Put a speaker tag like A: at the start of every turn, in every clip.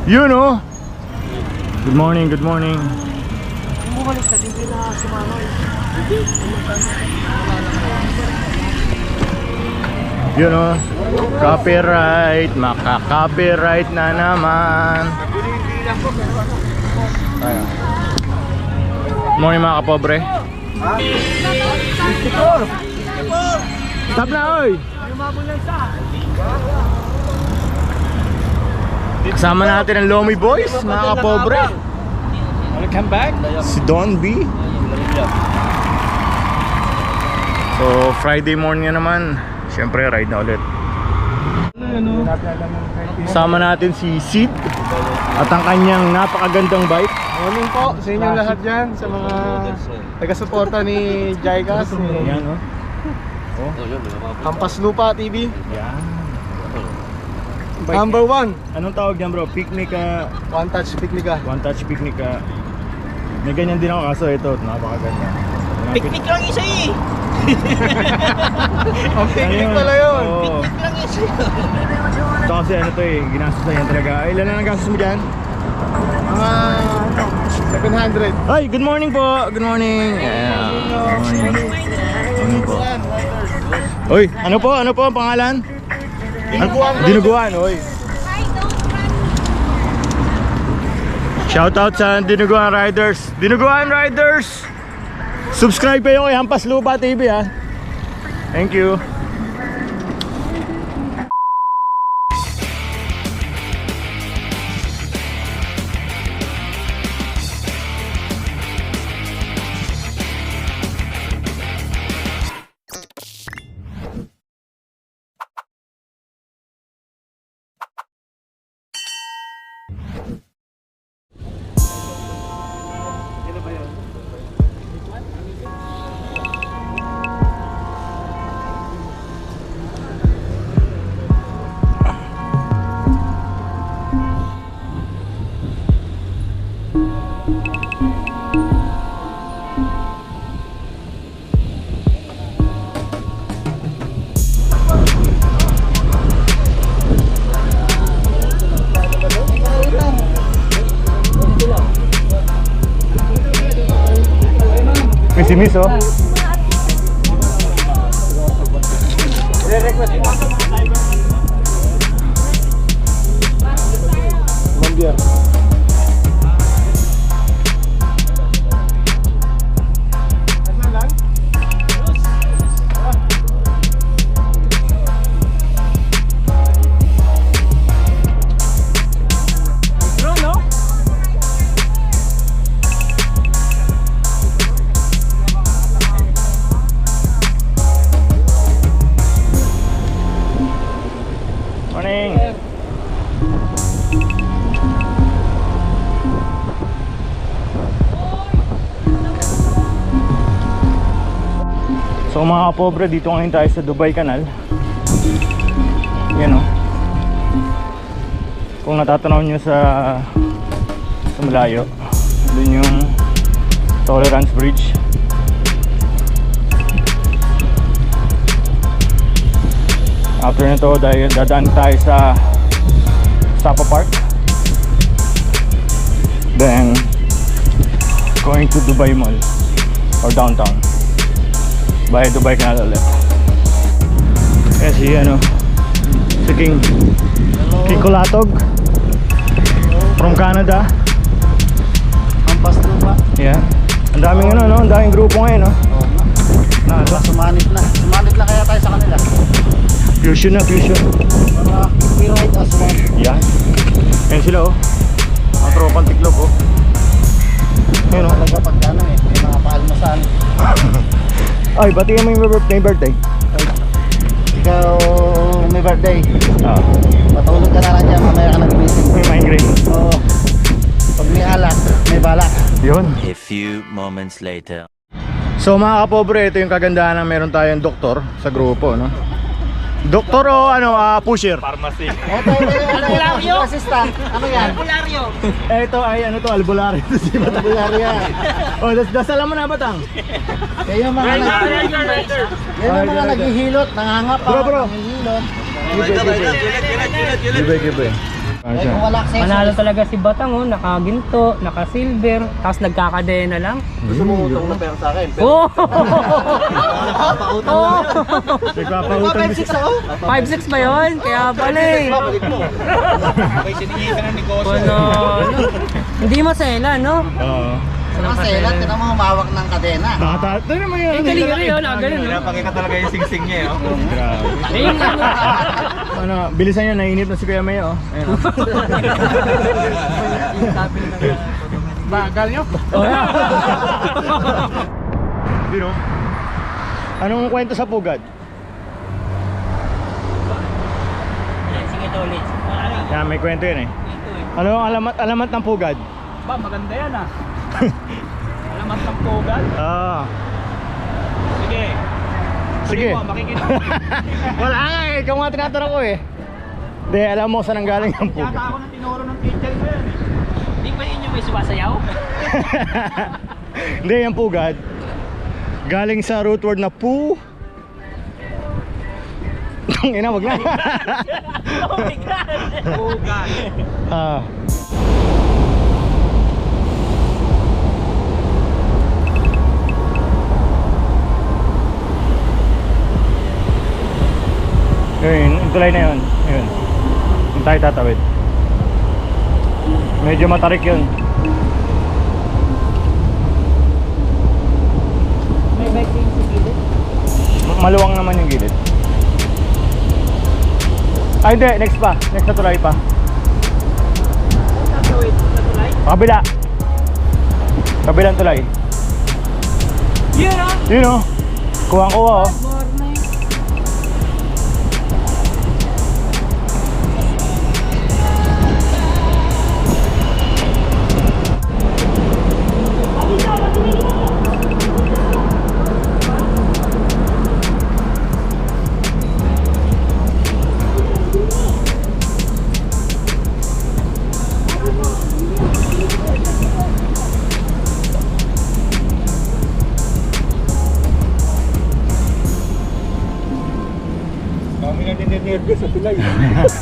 A: Yun oh. Good morning, good morning.
B: Bumalik ka, hindi na si Manoy.
A: Yun oh. Copyright, maka-copyright na naman. Ayan. Morning mga kapobre. Stop na oy. Kasama natin ang Lomi Boys, mga kapobre.
B: Welcome back.
A: Si Don B. So Friday morning na naman. Siyempre ride na ulit. Kasama natin si Sid at ang kanyang napakagandang bike.
B: Morning po sa inyong lahat dyan, sa mga taga-suporta ni Jaikas,
A: Yan oh.
B: Hampas Lupa TV.
A: Yan.
B: Number 1,
A: Anong tawag niyan bro? Picnic
B: One Touch Picnic.
A: One touch picnic May ganyan din ako kaso ito, napakaganda.
C: Picnic lang isa eh.
B: Ang picnic pala yun.
A: Oo.
C: Picnic lang isa eh.
A: Ito kasi ano to eh, ginastos na yan talaga. Ay, ilan na ang gastos mo dyan?
B: Mga 700.
A: Ay, good morning po. Good morning. Morning po. Oy, ano po? Ano po ang pangalan?
B: Dinuguan.
A: Dinuguan, oy. Shoutout sa Dinuguan Riders. Dinuguan Riders! Subscribe kayo kay Hampas Lupa TV ha. Thank you. May si Miss oh.
B: Mambiar.
A: Morning. So mga kapobre, dito ngayon tayo sa Dubai Canal. Yan o. Kung natatanaw nyo sa malayo, dun yung Tolerance Bridge. After nito, dadaan tayo sa Sapa Park. Then going to Dubai Mall or downtown by Dubai Canal ulit. Kasi ano, si King Kulatog from Canada.
B: Hampas Lupa.
A: Yeah. Ang daming ano, no? Ang daming grupo ngayon, no?
B: Sumanit na. Sumanit na kaya tayo sa kanila.
A: Fusion na, fusion.
B: Para we ride as one.
A: Yan. Ayan sila, oh. Ang tropang tiklop, oh. Ayan, oh.
B: Talaga pagkano eh. May mga paalmasal.
A: Ay, batiin mo yung birthday.
B: Ikaw may birthday.
A: Ah,
B: Matulog ka na lang dyan. Mamaya ka nag-meeting.
A: may migraine.
B: Oo. Pag may alak, may balak.
A: Yun.
D: A few moments later.
A: So mga kapobre, ito yung kagandahan ng meron tayong doktor sa grupo, no? Doktor o ano, pusher? Pharmacy.
B: Albularyo. Assistant. Ano yan?
C: Albularyo.
A: Ito ay ano to, albularyo.
B: Albularyo.
A: Oh, dasal mo na batang.
B: Yan yung mga naghihilot, nangangapa.
A: Bro.
B: Naghihilot.
A: Gibe.
C: Kung wala accessories.
E: Manalo talaga si Batang, oh. Nakaginto, naka-silver, tapos nagkakadena lang.
B: Gusto mo utang na pera sa akin?
E: Oh!
C: Pautang
E: Oh!
A: Nagpapautang.
E: 5-6 ba yun? Kaya pala eh.
B: Balik mo.
C: May sinigay ka ng negosyo.
E: Ano, hindi masela, no?
A: Oo.
C: Maselat ka naman humawak ng kadena.
A: Ito naman yun.
E: Eh, galing yun, ganun, no?
C: Pinapakita talaga yung sing-sing niya, eh.
A: Grabe.
E: Eh, yung ano,
A: Ano, bilisan nyo, nainip na si Kuya Mayo. Ayun. Oh.
B: Bagal nyo.
E: oh,
A: Biro. Anong kwento sa pugad?
E: sige, tuloy.
A: Yan, may kwento yun eh. Ano ang alamat ng pugad?
C: Ba, maganda yan, ah. Alamat ng pugal.
A: Ah.
C: Sige.
A: Sige.
C: Makikinig.
A: Wala nga eh, ikaw nga tinatanong ko eh. Hindi, alam mo saan ang galing ang pugad.
C: Yata ako ng tinuro ng teacher ko yan, eh. Hindi ba inyo may sumasayaw?
A: Hindi, yung pugad galing sa root word na pu. Ang ina, wag na.
C: Oh my God! Pugal.
A: Ah. Yun, yung tulay na yun. Yun. Yung tayo tatawid. Medyo matarik yun.
E: May bike din sa gilid.
A: Maluwang naman yung gilid. Ay hindi, next pa. Next na tulay pa.
E: Tatawid sa tulay.
A: Kabila. Kabilang tulay.
E: Yun, ah!
A: Yun o. Kuwang-kuwa o.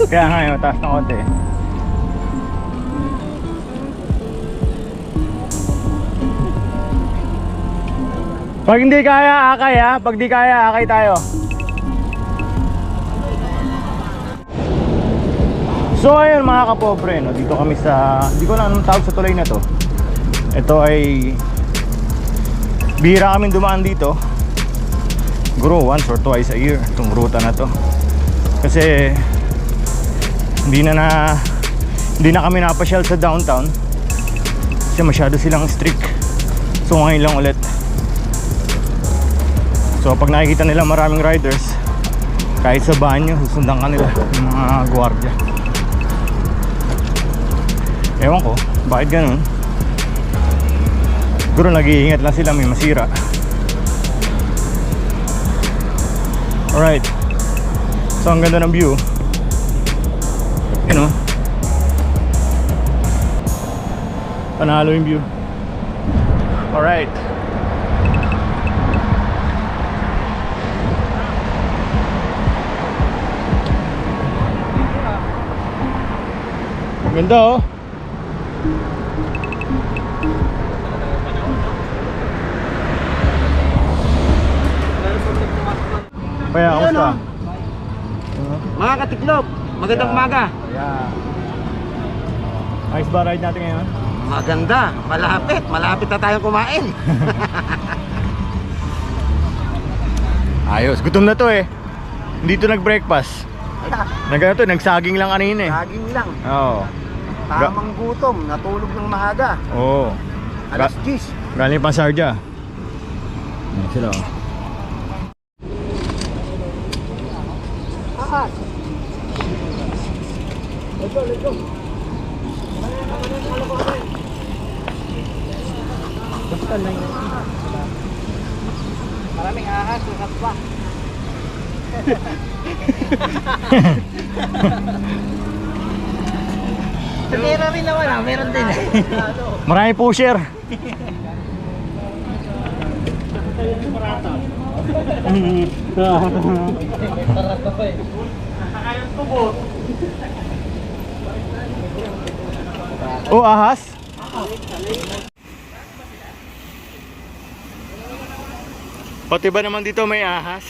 A: Kaya nga yun, taas ng konti. Pag hindi kaya, akay ha. Pag di kaya, akay tayo. So ayun mga kapobre, no? Dito kami sa, hindi ko lang anong tawag sa tulay na to. Ito ay bihira kaming dumaan dito. Siguro once or twice a year itong ruta na to. Kasi hindi na kami napasyal sa downtown kasi masyado silang strict. So ngayon lang ulit. So pag nakikita nila maraming riders, kahit sa banyo susundan ka nila yung mga gwardiya. Ewan ko bakit ganun. Siguro nag-iingat lang sila may masira. Alright. So ang ganda ng view. You know, panalo yung view. Alright. Ganda oh. Kaya, kamusta?
C: Mga katiklop, magandang umaga.
A: Yeah. Ayos ba ride natin ngayon?
C: Maganda, malapit na tayong kumain.
A: Ayos, gutom na to eh. Hindi to nag-breakfast. Nagsaging lang kanina eh.
C: Saging lang,
A: Oo.
C: tamang gutom, natulog ng mahaga.
A: Oo.
C: Alas 10.
A: Galing pa Sarja. Ayan sila oh.
C: Maraming ahas, lakas pa. Meron rin naman meron din.
A: Marami pusher. Oh, ahas? Pati ba naman dito may ahas?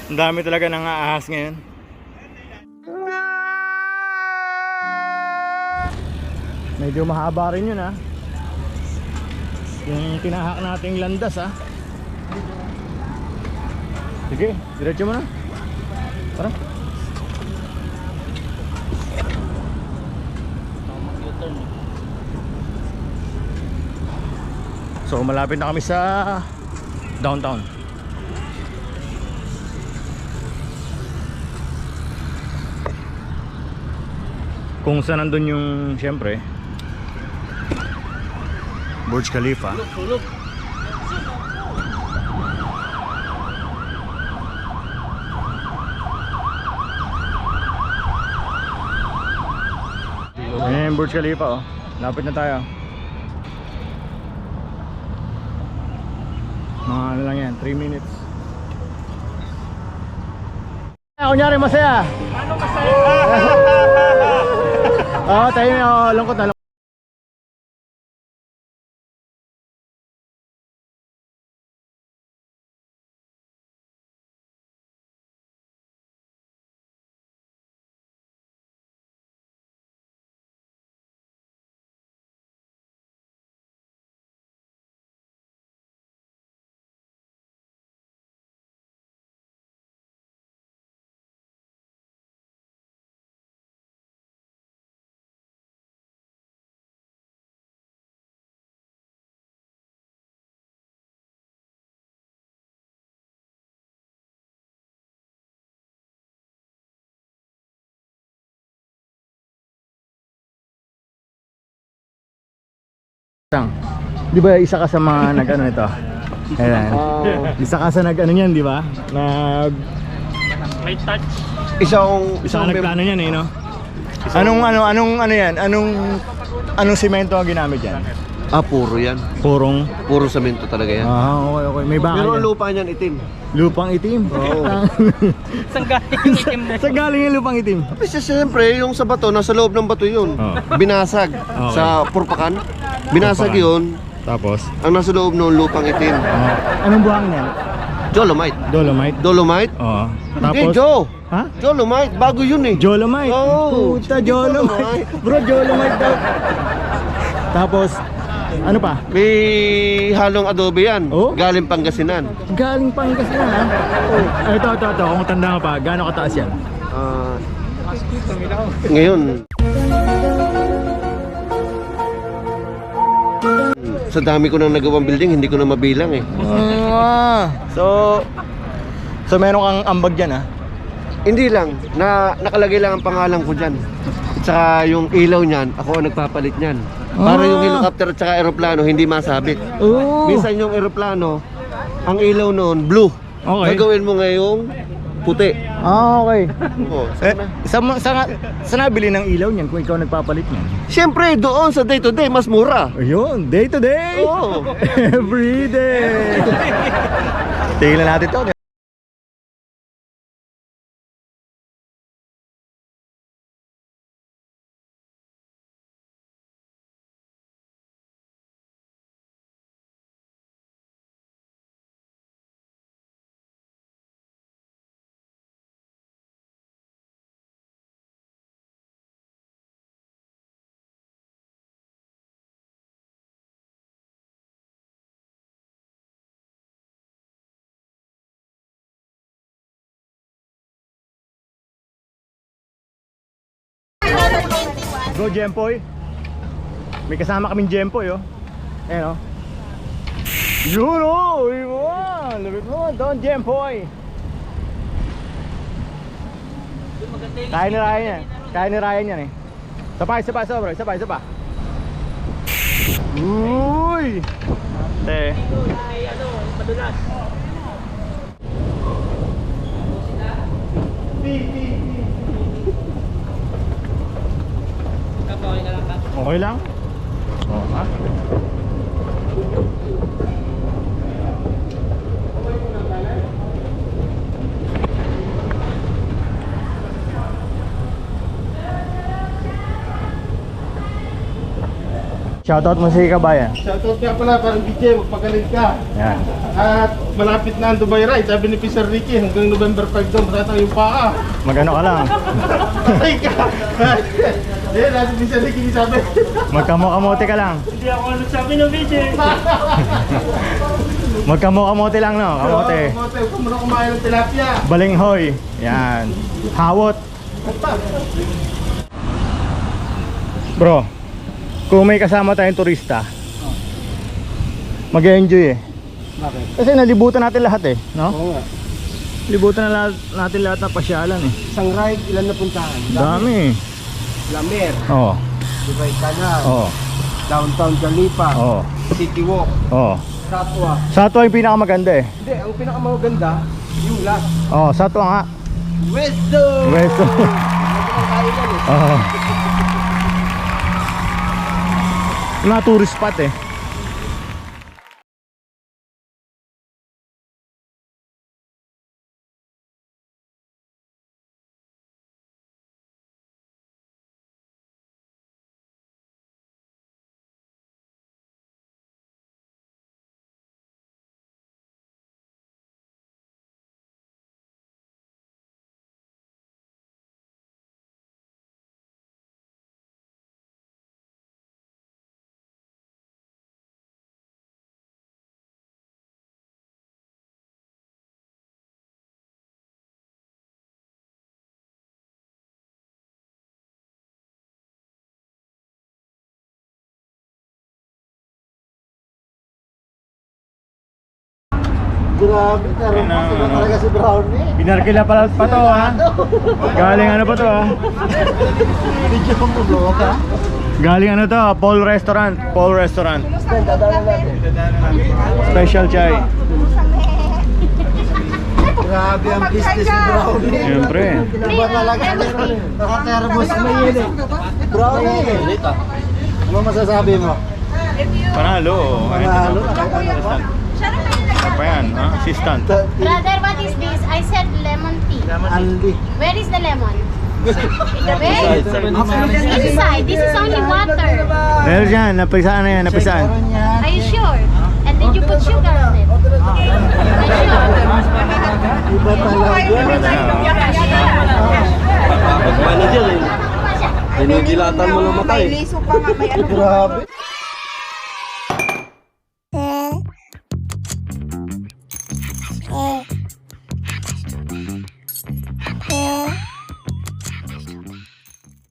A: Ang dami talaga ng ahas ngayon. Medyo mahaba rin yun ha. Yung tinahak nating landas ha. Sige, diretso mo na. Tara. So malapit na kami sa downtown. Kung saan nandun yung syempre Burj Khalifa. Ayan yung Burj Khalifa oh. Lapit na tayo. Mga ano lang yan, 3 minutes. Kunyari masaya.
C: Ano masaya?
A: Oo, tayo na, lungkot na. Di ba isa ka sa mga nag-ano nito? Ayan. Isa ka sa nag-ano niyan, di ba?
C: May touch.
A: Isa ka nagplano niyan eh, no? Anong yan? Anong semento ang ginamit yan?
B: Puro yan.
A: Puro
B: semento talaga yan.
A: Okay. May bakal
B: Pero
A: yan.
B: lupa niyan itim.
A: Lupang itim?
B: Oo.
E: Saan galing yung itim na?
A: Saan galing yung lupang itim?
B: Kasi siyempre, yung sa bato, nasa loob ng bato yun.
A: Oo.
B: Binasag sa purpakan. Binasag
A: Purpakan.
B: yun.
A: Tapos?
B: Ang nasa loob ng lupang itim.
A: Anong buhang yan?
B: Dolomite.
A: Dolomite?
B: Dolomite?
A: Oo.
B: Hindi,
A: Tapos?
B: Joe.
A: Ha?
B: Dolomite. Bago yun eh.
A: Dolomite?
B: Oo.
A: Puta, Dolomite. Bro, Dolomite daw. Tapos, ano pa?
B: May halong adobe yan.
A: Oh?
B: Galing Pangasinan.
A: Galing Pangasinan ha? Oh. Ito. Kung tanda mo pa, gaano kataas yan?
B: Ngayon. Sa dami ko nang nagawang building, hindi ko na mabilang eh.
A: So meron kang ambag dyan ha?
B: Hindi lang, nakalagay lang ang pangalan ko dyan. Tsaka yung ilaw niyan, ako ang nagpapalit niyan. Para yung helicopter at saka aeroplano hindi masabit.
A: Oh.
B: Minsan yung aeroplano, ang ilaw noon blue.
A: Okay.
B: Gagawin mo ngayong puti.
A: Okay.
B: Oh,
A: Saan nabili ng ilaw niyan kung ikaw nagpapalit niyan?
B: Siyempre, doon sa day to day, mas mura.
A: Ayun, day to day.
B: Oo.
A: Every day. Tingnan natin to. Go Jempoy. May kasama kaming Jempoy oh. Ayan oh. Yun oh. Iwan. Lapit mo. Doon Jempoy. Kaya ni Ryan yan. Kaya ni Ryan yan eh. Isa pa. Uy. Te.
C: Madulas.
A: Okay lang? Oo ha? Shoutout mo si Kabayan.
F: Shoutout ka pala, parang DJ, magpagaling ka.
A: Yan.
F: At malapit na ang Dubai Ride, sabi ni Sir Ricky, hanggang November 5 doon, matataw yung paa.
A: Magano ka lang.
F: Patay ka! Yan, natin ni Sir Ricky sabi.
A: Magkamote ka lang.
C: Hindi ako nagsabi ng video.
A: Magkamote lang, no? Kamote.
F: Kamote, huwag mo na kumain ng tilapia.
A: Balinghoy. Yan. Hawot. Bro, kung may kasama tayong turista, mag-enjoy eh.
B: Bakit?
A: Kasi nalibutan natin lahat eh, no?
B: Oo nga.
A: Libutan na natin lahat ng pasyalan eh.
B: Isang ride, ilan na puntahan?
A: Dami eh.
B: Lamer,
A: Oo.
B: Dubai Canal,
A: Oo.
B: Downtown Jalipa,
A: Oo.
B: City Walk,
A: Oo.
B: Satwa.
A: Satwa yung pinakamaganda eh.
B: Hindi, ang pinakamaganda, yung last.
A: Oo, Satwa nga.
B: Westo!
A: Westo. Oo. Yung mga tourist spot eh.
B: Grabe, karapos na talaga si Brownie.
A: Binarkila pala pa to ha. Galing ano pa to ha.
B: Video kong vlog ha.
A: Galing ano to, Paul Restaurant. Paul Restaurant.
B: Dadaan natin.
A: Special chai.
B: Grabe ang business ni Brownie.
A: Siyempre.
B: Iba talaga. Nakatermos mo yun eh. Brownie. Ano masasabi mo?
A: Panalo.
B: Panalo.
A: Ano pa yan? Ha? Assistant.
G: Brother, what is this? I said lemon tea.
B: Andy.
G: Where is the lemon? Where? Inside. This is only water.
A: Meron yan. Napisaan na yan. Napisaan.
G: Are you sure? And did you put sugar on it? Are you sure?
B: Iba talaga.
G: Manager eh.
B: Dinigilatan mo ng matay. Grabe.